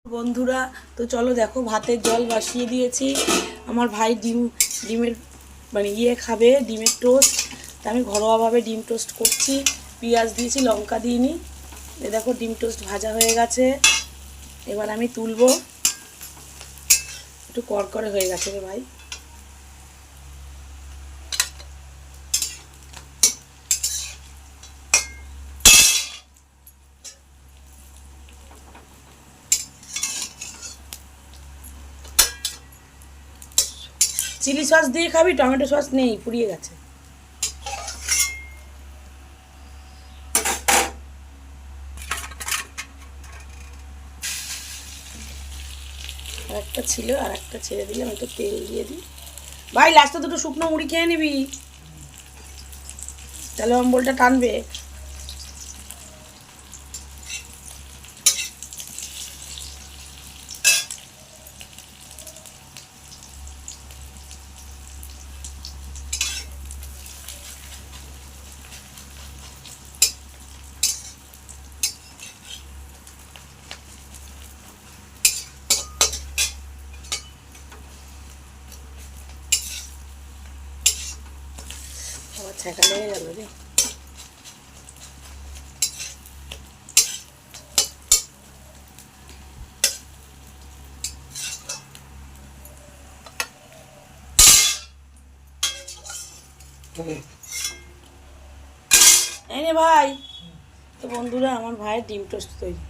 বন্ধুরা, তো চলো দেখো, ভাতের জল বসিয়ে দিয়েছি। আমার ভাই ডিমের খাবে, ডিমের টোস্ট। তা আমি ঘরোয়াভাবে ডিম টোস্ট করছি, পেঁয়াজ দিয়েছি, লঙ্কা দিইনি। দেখো ডিম টোস্ট ভাজা হয়ে গেছে, এবার আমি তুলবো। একটু কড়কড়ে হয়ে গেছে রে ভাই। চিলি সস দিয়ে খাবি? টমেটো সস নেই, পুড়িয়ে গেছে। আর একটা ছিল, আর একটা ছেড়ে দিলাম, একটু তেল দিয়ে দিই। ভাই লাস্টে দুটো শুকনো মুড়ি খেয়ে নিবি, তাহলে অম্বলটা টানবে। আবার ছ্যাঁকা লেগে গেল রে। এই নে ভাই। তো বন্ধুরা, আমার ভাইয়ের ডিম টোস্ট তৈরি।